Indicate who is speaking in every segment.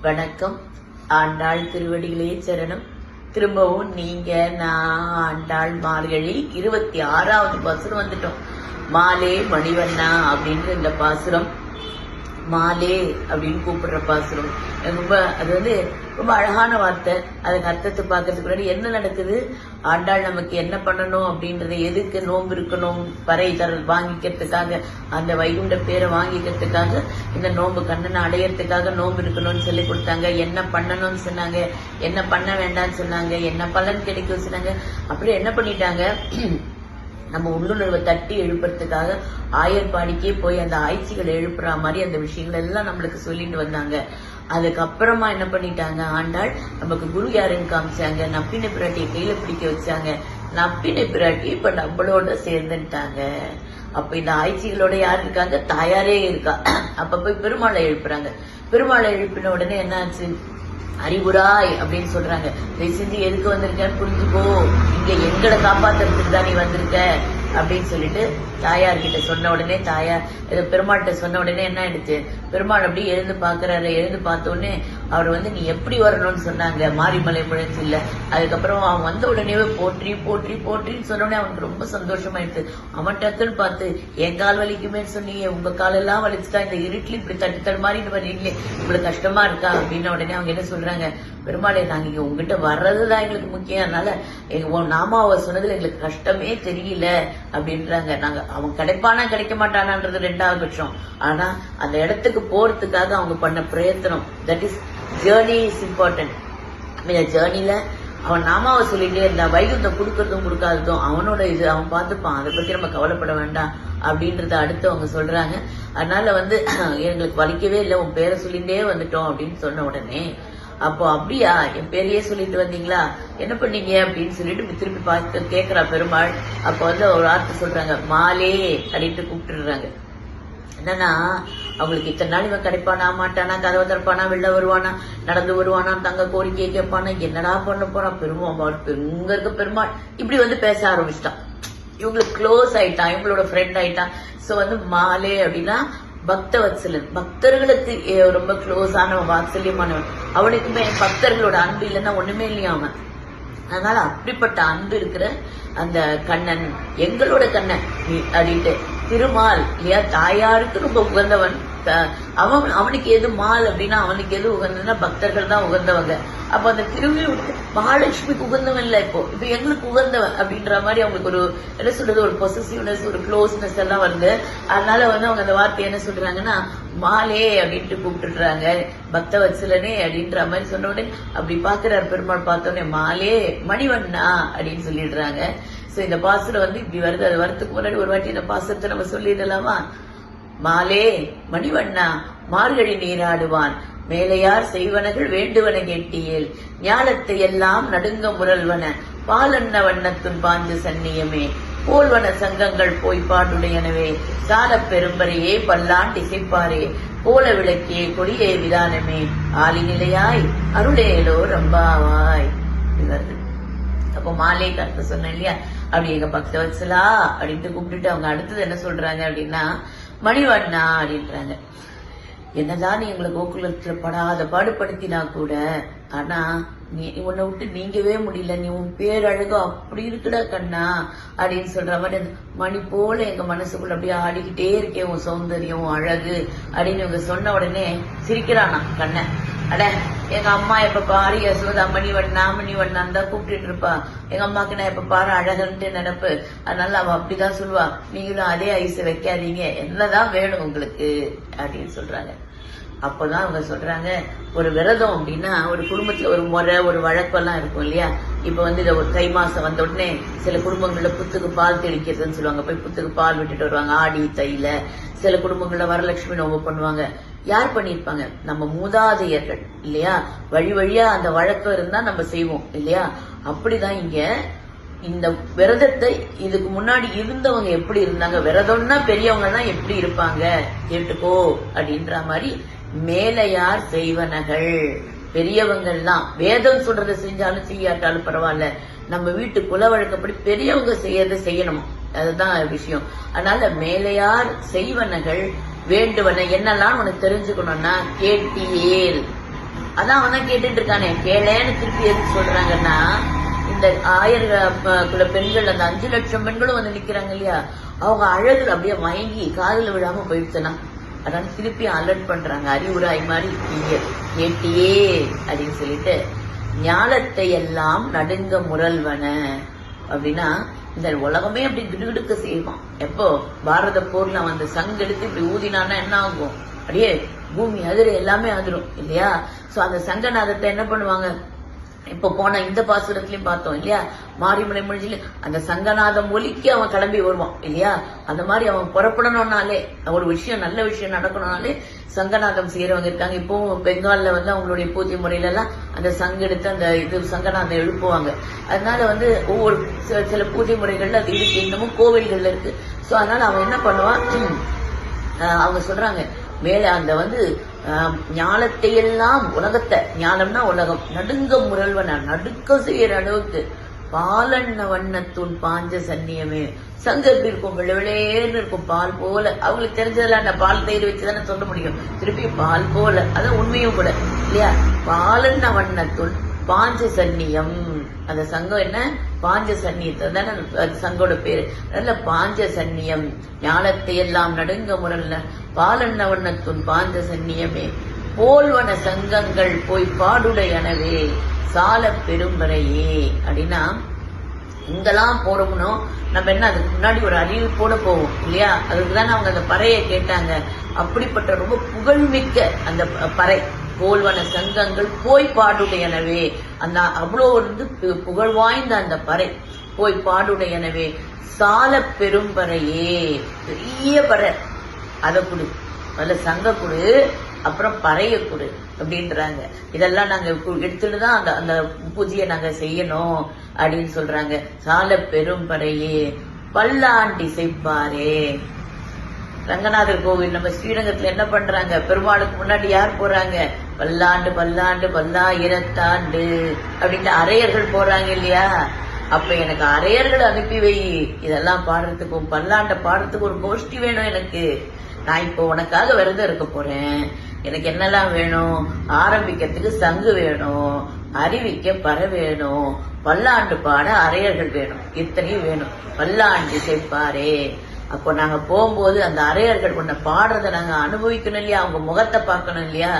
Speaker 1: வணக்கம். ஆண்டாள் திருவடிகளே சரணம். திரும்பவும் நீங்க நான் ஆண்டாள் மார்கழி 26வது பாசுரம் வந்துட்டோம். மாலே மணிவண்ணா அப்படின்ற இந்த பாசுரம், மாலே அப்படின்னு கூப்பிடுற பாசுரம் ரொம்ப அது ரொம்ப அழகான வார்த்தை. அதுக்கு அர்த்தத்தை பார்க்கறதுக்கு முன்னாடி என்ன நடக்குது, ஆண்டாள் நமக்கு என்ன பண்ணணும் அப்படின்றத, எதுக்கு நோன்பு இருக்கணும், பறை தரல் வாங்கிக்கிறதுக்காக, அந்த வைகுண்ட பேரை வாங்கிக்கிறதுக்காக, இந்த நோன்பு கண்ணனை அடையறதுக்காக நோன்பு இருக்கணும்னு சொல்லி கொடுத்தாங்க. என்ன பண்ணணும்னு சொன்னாங்க, என்ன பண்ண வேண்டாம்னு சொன்னாங்க, என்ன பலன் கிடைக்கும் சொன்னாங்க. அப்படியே என்ன பண்ணிட்டாங்க, நம்ம உள்ளுணர்வை தட்டி எழுப்புறதுக்காக ஆயர்பாடிக்கே போய் அந்த ஆய்ச்சிகளை எழுப்புற மாதிரி அந்த விஷயங்கள் எல்லாம் நம்மளுக்கு சொல்லிட்டு வந்தாங்க. அதுக்கப்புறமா என்ன பண்ணிட்டாங்க, ஆண்டாள் நமக்கு குரு யாருன்னு காமிச்சாங்க. நப்பினை பிராட்டியை கையில பிடிக்க வச்சாங்க. நப்பினை பிராட்டி இப்ப நம்மளோட சேர்ந்துட்டாங்க. அப்ப இந்த ஆய்ச்சிகளோட யாரு இருக்காங்க, தாயாரே இருக்கா. அப்ப போய் பெருமாளை எழுப்புறாங்க. பெருமாளை எழுப்பின உடனே என்ன ஆச்சு, அறிவுராய் அப்படின்னு சொல்றாங்க. செஞ்சு எதுக்கு வந்திருக்கேன்னு புரிஞ்சுக்கோ, இங்க எங்களை காப்பாத்துறதுக்கு தான் நீ வந்திருக்க அப்படின்னு சொல்லிட்டு தாயார்கிட்ட சொன்ன உடனே, தாயார் பெருமாள்கிட்ட சொன்ன உடனே என்ன ஆயிடுச்சு, பெருமாள் அப்படியே எழுந்து பாக்குறாரு. எழுந்து பார்த்த உடனே அவர் நீ எப்படி வரணும்னு சொன்னாங்க, மாரிமலை முழச்சு இல்ல. அதுக்கப்புறம் அவன் வந்த உடனே போற்றி போற்றி போற்றின்னு சொன்ன உடனே அவனுக்கு ரொம்ப சந்தோஷமாயிடுச்சு. அவன் டக்குன்னு பார்த்து, என் கால் வலிக்குமே சொன்னீங்க, உங்க காலெல்லாம் வலிச்சுட்டா, இந்த இருட்டில் இப்படி தட்டு மாதிரி வரீங்களே, இவ்வளவு கஷ்டமா இருக்கா அப்படின்ன உடனே அவங்க என்ன சொல்றாங்க, பெருமாளே நாங்க இங்க உங்ககிட்ட வர்றதுதான் எங்களுக்கு முக்கியம், அதனால நாமாவை சொன்னதுல எங்களுக்கு கஷ்டமே தெரியல அப்படின்றாங்க. நாங்க அவன் கிடைப்பானா கிடைக்க மாட்டானான்றது 2வது பட்சம். ஆனா அந்த இடத்துக்கு போறதுக்காக அவங்க பண்ண பிரயத்தனம், that is journey is important. இந்த ஜேர்னில அவன் நாமாவை சொல்லிட்டே இருந்தா, வைகுண்டம் கொடுக்கறதும் கொடுக்காததும் அவனோட இது, அவன் பார்த்துப்பான், அதை பத்தி நம்ம கவலைப்பட வேண்டாம் அப்படின்றத அடுத்து அவங்க சொல்றாங்க. அதனால எங்களுக்கு வலிக்கவே இல்லை, உன் பேரை சொல்லிட்டே வந்துட்டோம் அப்படின்னு சொன்ன உடனே, அப்போ அப்படியா என் பேரையே சொல்லிட்டு வந்தீங்களா, என்ன பண்ணீங்க அப்படின்னு சொல்லிட்டு திருப்பி பார்த்து கேட்கிறா பெருமாள். அப்போ ஒரு வார்த்தை சொல்றாங்க, மாலே அப்படின்ட்டு கூப்பிட்டுறாங்க. என்னன்னா, அவங்களுக்கு இத்தனை நாள் இவன் கிடைப்பானா மாட்டானா, கதவை திறப்பானா, வெளில வருவானா, நடந்து வருவானா, தங்க கோரிக்கையை கேட்பானா, என்னடா பண்ண போறான் பெருமாள், இங்க இருக்க பெருமாள் இப்படி பேச ஆரம்பிச்சிட்டான். இவங்களுக்கு க்ளோஸ் ஆயிட்டான், இவங்களோட ஃப்ரெண்ட் ஆயிட்டான். சோ மாலே அப்படின்னா பக்த வத்சலன், பக்தர்களுக்கு ரொம்ப க்ளோஸ் ஆனவன், வாத்சல்யமானவன். அவனுக்குமே பக்தர்களோட அன்பு இல்லைன்னா ஒண்ணுமே இல்லையா அவன். அதனால அப்படிப்பட்ட அன்பு இருக்கிற அந்த கண்ணன், எங்களோட கண்ணன் அப்படின்ட்டு திருமால் இல்லையா, தாயாருக்கு ரொம்ப உகந்தவன். அவனுக்கு எது மால் அப்படின்னா, அவனுக்கு எது உகந்ததுன்னா பக்தர்கள் தான் உகந்தவங்க. அப்ப அந்த திருவிழா மகாலட்சுமிக்கு உகந்தவன் இல்ல, இப்போ எங்களுக்கு உகந்தவன் அப்படின்ற மாதிரி அவங்களுக்கு ஒரு என்ன சொல்றது, ஒரு பொசசிவ்னஸ், ஒரு க்ளோஸ்னஸ் எல்லாம் வருது. அதனால அவங்க அந்த வார்த்தை என்ன சொல்றாங்கன்னா, மாலே அப்படின்ட்டு கூப்பிட்டுறாங்க, பக்த வத்சலனே அப்படின்ற மாதிரி சொன்ன உடனே அப்படி பாக்குறாரு பெருமாள். பார்த்தோன்னே மாலே மணிவண்ணா அப்படின்னு சொல்லிடுறாங்க. சோ இந்த பாசுரம் இப்படி வருது. அது வரத்துக்கு முன்னாடி ஒரு வாட்டி இந்த பாசுரத்தை நம்ம சொல்லிடலாமா, மாலே மணிவண்ணா மார்கழி நீராடுவான், மேலையார் செய்வனகள் வேண்டுவன கேட்டியேல், ஞாலத்தை எல்லாம் நடுங்க முரல்வன, பாலன்ன வண்ணத்துன் பாஞ்சு சன்னியமே, போல்வன சங்கங்கள் போய் பாடுடையனவே, சாலப் பெரும்பரையே பல்லாண்டு இசைப்பாரே, போல விளக்கியே கொடியே விதானமே, ஆலி நிலையாய் அருளேலோ ரம்பாவாய். வருது. அப்போ மாலை கருத்து சொன்னேன் இல்லையா, அப்படி எங்க பக்த வத்சலா அப்படின்ட்டு கூப்பிட்டுட்டு அவங்க அடுத்தது என்ன சொல்றாங்க அப்படின்னா, மணிவண்ணா அப்படின்றாங்க. என்னதான் நீ எங்களை கோகுலத்துல படாத பாடுபடுத்தினா கூட, ஆனா நீ உன்னை விட்டு நீங்கவே முடியல, நீ உன் பேரழகோ அப்படி இருக்குடா கண்ணா அப்படின்னு சொல்ற மாதிரி மணி போல எங்க மனசுக்குள்ள அப்படியே ஆடிக்கிட்டே இருக்கேன், உன் சௌந்தரியம், உன் அழகு அப்படின்னு இவங்க சொன்ன உடனே சிரிக்கிறானா கண்ணன். அட எங்க அம்மா எப்ப பாரு யசோதா மணிவண்ணான்னு தான் கூப்பிட்டு இருப்பா, எங்க அம்மாக்கு நான் எப்ப பாரு அழகன்ட்டு நினைப்பு, அதனால அவ அப்படிதான் சொல்லுவா, நீங்களும் அதே ஐச வைக்காதீங்க, என்னதான் வேணும் உங்களுக்கு அப்படின்னு சொல்றாங்க. அப்பதான் அவங்க சொல்றாங்க, ஒரு விரதம் அப்படின்னா ஒரு குடும்பத்துல ஒரு முறை, ஒரு வழக்கெல்லாம் இருக்கும் இல்லையா. இப்ப இந்த ஒரு தை மாசம் வந்த உடனே சில குடும்பங்கள்ல புத்துக்கு பால் தெளிக்கிறதுன்னு சொல்லுவாங்க, போய் புத்துக்கு பால் விட்டுட்டு வருவாங்க ஆடி தையில. சில குடும்பங்கள்ல வரலட்சுமி நோம்பு பண்ணுவாங்க. யார் பண்ணிருப்பாங்க, நம்ம மூதாதையர்கள் இல்லையா, வழி வழியா அந்த வழக்கம் இருந்தா நம்ம செய்வோம் இல்லையா. அப்படிதான் இங்க இந்த விரதத்தை இதுக்கு முன்னாடி இருந்தவங்க எப்படி இருந்தாங்க, விரதம்னா பெரியவங்க தான் எப்படி இருப்பாங்க கேட்டுக்கோ அப்படின்ற மாதிரி, மேலையார் செய்வனகள் பெரியவங்கள்லாம் வேதம் சொல்றதை செஞ்சாலும் செய்யாட்டாலும் பரவாயில்ல, நம்ம வீட்டு குல வழக்கப்படி பெரியவங்க செய்யறதை செய்யணும், அதுதான் விஷயம். அதனால மேலையார் செய்வனகள் வேண்டுவன என்னெல்லாம் உனக்கு தெரிஞ்சுக்கணும்னா, கேட்டியேல் அதான் அவன் தான் கேட்டுட்டு இருக்கானே. கேளேன்னு திருப்பி எதுக்கு சொல்றாங்கன்னா, இந்த 1000 பெண்கள், அந்த 5 லட்சம் பெண்களும் வந்து நிக்கிறாங்க இல்லையா, அவங்க அழகுல அப்படியே மயங்கி காதுல விழாம போயிடுச்சுன்னா, அதான் திருப்பி அலர்ட் பண்றாங்க. அறிவுராய் மாதிரி நீங்க கேட்டியே அப்படின்னு சொல்லிட்டு, ஞாலத்தை எல்லாம் நடுங்க முரல்வன அப்படின்னா, இந்த உலகமே அப்படி கிடுகிடுக்க செய்வான். எப்போ பாரத போர்ல வந்து சங்கு எடுத்து இப்படி ஊதினான்னா என்ன ஆகும்? அப்படியே பூமி அதிர, எல்லாமே அதிரும் இல்லையா? சோ அந்த சங்கநாதத்தை என்ன பண்ணுவாங்க? இப்ப போன இந்த பாசுரத்திலயும் பார்த்தோம் இல்லையா, மாரிமலை மொழியில அந்த சங்கநாதம் ஒலிக்கு அவன் கிளம்பி வருவான் இல்லையா? அந்த மாதிரி அவன் புறப்படணும்னாலே, ஒரு விஷயம் நல்ல விஷயம் நடக்கணும்னாலே சங்கநாதம் செய்யறவங்க இருக்காங்க. இப்போ பெங்கால்ல வந்து அவங்களுடைய பூஜை முறையில எல்லாம் அந்த சங்கு எடுத்து அந்த இது சங்கநாதம் எழுப்புவாங்க. அதனால வந்து ஒவ்வொரு சில பூஜை முறைகள்ல அது இருக்கு, இன்னமும் கோவில்கள்ல இருக்கு. சோ அதனால அவன் என்ன பண்ணுவான், அவங்க சொல்றாங்க மேல அந்த வந்து ஞாலத்தை எல்லாம், உலகத்தை, ஞானம்னா உலகம், நடுங்க முரல்வன, நடுக்க செய்யற அளவுக்கு பாலண்ண வண்ணத்தூன் பாஞ்ச சன்னியமே. சங்கு எப்படி இருக்கும்? வெள்ளவேளேன்னு இருக்கும், பால் போல. அவங்களுக்கு தெரிஞ்சதெல்லாம் அந்த பால் தயிர் வச்சுதானே சொல்ல முடியும். திருப்பி பால் போல, அதான் உண்மையும் கூட இல்லையா? பாலண்ண வண்ணத்தூன் பாஞ்ச சன்னியம். அந்த சங்கம் என்ன? பாஞ்ச சன்னியத்தை தானே அது சங்கோட பேரு. நல்ல பாஞ்ச சன்னியம், ஞானத்தை எல்லாம் நடுங்க முரல்ல பாலண்ண வண்ணத்துன் பாஞ்ச சன்னியமே. போல்வன சங்கங்கள் போய் பாடுடையனவே சால பெரும்பறையே அப்படின்னா, இங்கெல்லாம் போறோம்னோ நம்ம என்ன, அதுக்கு முன்னாடி ஒரு அறிவிப்போட போவோம் இல்லையா? அதுக்குதானே அவங்க அந்த பறையை கேட்டாங்க. அப்படிப்பட்ட ரொம்ப புகழ்மிக்க அந்த பறை, போல்வன சங்கங்கள் போய் பாடுடையனவே, அந்த அவ்வளோ வந்து புகழ் வாய்ந்த அந்த பறை போய் பாடுடையனவே சால பெரும்பறையே. பெரிய பறை, அதை கொடு, அதுல சங்க கொடு, அப்புறம் பறைய கொடு அப்படின்றாங்க. இதெல்லாம் நாங்க எடுத்துட்டுதான் அந்த அந்த பூஜையை நாங்க செய்யணும் அப்படின்னு சொல்றாங்க. சால பெரும்பறையே பல்லாண்டி செய்ப்பாரே. ரங்கநாதர் கோவில் நம்ம ஸ்ரீரங்கத்துல என்ன பண்றாங்க? பெருமாளுக்கு முன்னாடி யார் போறாங்க? பல்லாண்டு பல்லாண்டு பல்லாயிரத்தாண்டு அப்படின்ட்டு அரையர்கள் போறாங்க இல்லையா? அப்ப எனக்கு அரையர்கள் அனுப்பி வை, இதெல்லாம் பாடுறதுக்கும் பல்லாண்ட பாடுறதுக்கு ஒரு கோஷ்டி வேணும் எனக்கு. நான் இப்போ உனக்காக விரதம் இருக்க போறேன், எனக்கு என்னெல்லாம் வேணும்? ஆரம்பிக்கிறதுக்கு சங்கு வேணும், அறிவிக்க பறை வேணும், பல்லாண்டு பாட அரையர்கள் வேணும், இத்தனையும் வேணும். பல்லாண்டு செய்ப்பாரே. அப்போ நாங்க போகும்போது அந்த அரையர்கள் கொண்ட பாடுறத நாங்க அனுபவிக்கணும் இல்லையா? அவங்க முகத்தை பார்க்கணும் இல்லையா?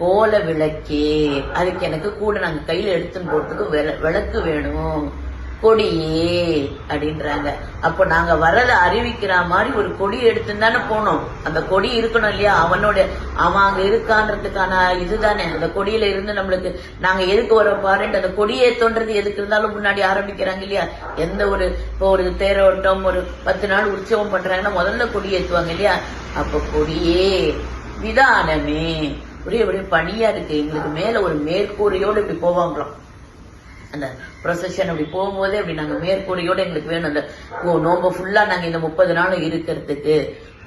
Speaker 1: கோல விளக்கே, அதுக்கு எனக்கு கூட நாங்க கையில எடுத்துன்னு போறதுக்கு விளக்கு வேணும், கொடியே அப்படின்றாங்க. அப்போ நாங்க வரத அறிவிக்கிற மாதிரி ஒரு கொடி எடுத்துன்னு தானே போனோம். அந்த கொடி இருக்கணும் இல்லையா? அவன் அங்க இருக்கான்றதுக்கான இதுதானே. அந்த கொடியில இருந்து நம்மளுக்கு நாங்க எதுக்கு வர பாருன்ட்டு அந்த கொடியே தோன்றது எதுக்கு இருந்தாலும் முன்னாடி ஆரம்பிக்கிறாங்க இல்லையா? எந்த ஒரு இப்போ ஒரு தேரோட்டம், ஒரு 10 நாள் உற்சவம் பண்றாங்கன்னா முதல்ல கொடி ஏற்றுவாங்க இல்லையா? அப்ப கொடியே விதானமே. ஒரே பனியா இருக்கு, எங்களுக்கு மேல ஒரு மேற்கூரையோடு இப்படி போவாங்களாம். அந்த ப்ரொசஷன் அப்படி போகும்போதே அப்படி நாங்க மேற்கூரையோட எங்களுக்கு வேணும். அந்த நோம்ப ஃபுல்லா நாங்க இந்த 30 நாளும் இருக்கிறதுக்கு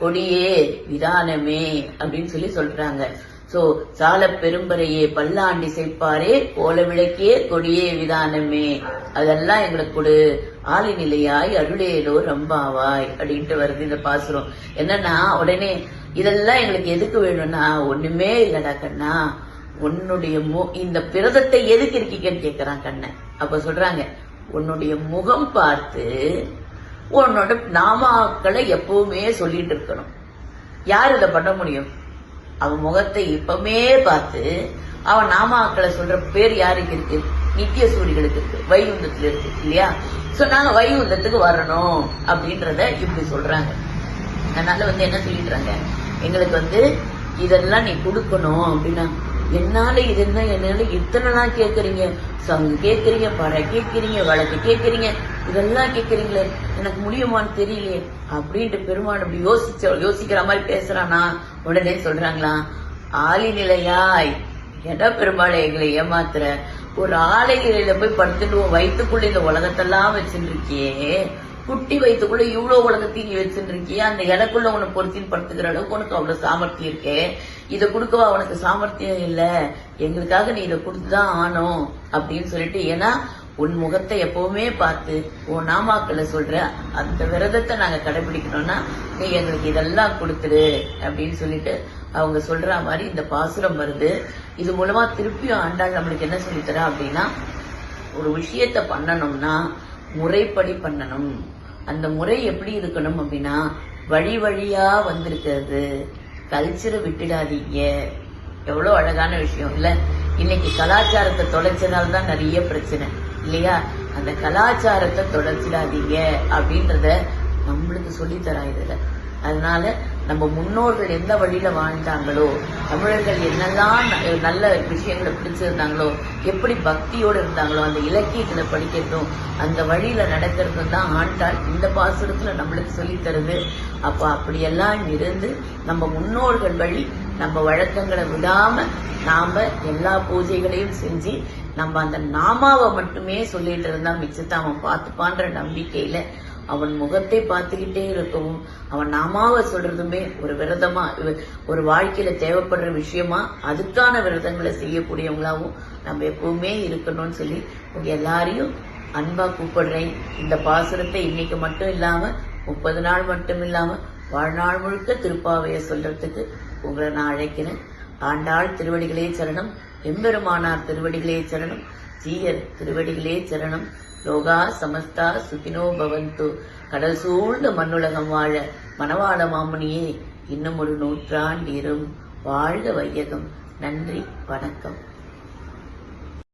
Speaker 1: கொடியே விதானமே அப்படின்னு சொல்றாங்க. சோ சால பெரும்பறையே பல்லாண்டி செய்ப்பாரே கோல விளக்கே கொடியே விதானமே, அதெல்லாம் எங்களுக்கு கொடு, ஆலி நிலையாய் அருளேலோ ரம்பாவாய் அப்படின்ட்டு வருது இந்த பாசுரம். என்னன்னா உடனே இதெல்லாம் எங்களுக்கு எதுக்கு வேணும்னா, ஒண்ணுமே இல்லடா கண்ணா, உன்னுடைய இந்த பிரதத்தை எதுக்கு இருக்கீங்கன்னு கேட்கிறான் கண்ணன். அப்ப சொல்றாங்க, உன்னுடைய முகம் பார்த்து உன்னோட நாமாக்களை எப்பவுமே சொல்லிட்டு இருக்கணும். யார் இதை பண்ண முடியும்? அவன் முகத்தை இப்பமே பார்த்து அவன் நாமாக்களை சொல்ற பேர் யாருக்கு இருக்கு? நித்திய சூரிகளுக்கு இருக்கு, வைகுந்தத்துல இருக்கு இல்லையா? சோ நாங்க வைகுந்தத்துக்கு வரணும் அப்படின்றத இப்படி சொல்றாங்க. அதனால வந்து என்ன சொல்லிடுறாங்க, எங்களுக்கு இதெல்லாம் நீ கொடுக்கணும் அப்படின்னா, என்னால இது என்ன, என்னால இத்தனைலாம் கேட்கறீங்க, சங்கு கேட்கறீங்க, பறை கேட்கறீங்க, வழக்கு கேட்கறீங்க, இதெல்லாம் கேட்கறீங்களே, எனக்கு முடியுமான்னு தெரியலையே அப்படின்ட்டு பெருமாள் அப்படி யோசிக்கிற மாதிரி பேசுறானா. உடனே சொல்றாங்களா, ஆலி நிலையாய், எடா பெருமாளை எங்களை ஏமாத்துற, ஒரு ஆலை நிலையில போய் படுத்துட்டு வயிற்றுக்குள்ள இந்த உலகத்தெல்லாம் வச்சுட்டு இருக்கியே, குட்டி வயிற்றுக்குள்ள இவ்வளவு உலகத்தையும் நீ வச்சுட்டு இருக்கியே, அந்த இடக்குள்ள உனக்கு பொருத்தின்னு படுத்துக்கிற அளவுக்கு உனக்கு அவ்வளவு சாமர்த்தியம் இருக்கே, இதை கொடுக்கவா உனக்கு சாமர்த்தியம் இல்ல, எங்களுக்காக நீ இதை கொடுத்துதான் ஆனோம் அப்படின்னு சொல்லிட்டு, ஏன்னா உன் முகத்தை எப்பவுமே பார்த்து உன் நாமாக்களை சொல்ற அந்த விரதத்தை நாங்க கடைபிடிக்கணும்னா நீ எங்களுக்கு இதெல்லாம் கொடுத்துரு அப்படின்னு சொல்லிட்டு அவங்க சொல்ற மாதிரி இந்த பாசுரம் வருது. இது மூலமா திருப்பியும் ஆண்டாள் நம்மளுக்கு என்ன சொல்லித்தரா அப்படின்னா, ஒரு விஷயத்த பண்ணணும்னா முறைப்படி பண்ணணும். அந்த முறை எப்படி இருக்கணும் அப்படின்னா, வழி வழியா வந்திருக்கிறது, கல்ச்சரை விட்டுடாதீங்க. எவ்வளவு அழகான விஷயம் இல்ல. இன்னைக்கு கலாச்சாரத்தை தொலைச்சதால்தான் நிறைய பிரச்சனை இல்லையா? அந்த கலாச்சாரத்தை தொலைச்சிடாதீங்க அப்படின்றத நம்மளுக்கு சொல்லித்தரா இதுல. அதனால நம்ம முன்னோர்கள் எந்த வழியில வாழ்ந்தாங்களோ, தமிழர்கள் என்னெல்லாம் நல்ல விஷயங்களை பிடிச்சிருந்தாங்களோ, எப்படி பக்தியோடு இருந்தாங்களோ, அந்த இலக்கியத்துல படிக்கிறதும் அந்த வழியில நடக்கிறதும் தான் ஆண்டாள் இந்த பாசுரத்துல நம்மளுக்கு சொல்லித்தருது. அப்ப அப்படியெல்லாம் இருந்து நம்ம முன்னோர்கள் வழி நம்ம வழக்கங்களை விடாம நாம எல்லா பூஜைகளையும் செஞ்சு நம்ம அந்த நாமாவை மட்டுமே சொல்லிட்டு இருந்தா மிச்சத்தை அவன் பார்த்துப்பான்ற நம்பிக்கையில அவன் முகத்தை பார்த்துக்கிட்டே இருக்கவும், அவன் நாமாவை சொல்றதுமே ஒரு விரதமா, ஒரு வாழ்க்கையில தேவைப்படுற விஷயமா, அதுக்கான விரதங்களை செய்யக்கூடியவங்களாவும் நம்ம எப்பவுமே இருக்கணும்னு சொல்லி உங்க எல்லாரையும் அன்பா கூப்பிடுறேன். இந்த பாசுரத்தை இன்னைக்கு மட்டும் இல்லாம 30 நாள் மட்டும் இல்லாம வாழ்நாள் முழுக்க திருப்பாவைய சொல்றதுக்கு உங்களை நான் அழைக்கிறேன். ஆண்டாள் திருவடிகளே சரணம், எம்பெருமானார் திருவடிகளே சரணம், ஜீயர் திருவடிகளே சரணம். லோகா சமஸ்தா சுகினோ பவந்து. கடல் சூழ்ந்த மண்ணுலகம் வாழ மணவாள மாமுனியே இன்னும் ஒரு 100 ஆண்டு வாழ்க வையகம். நன்றி, வணக்கம்.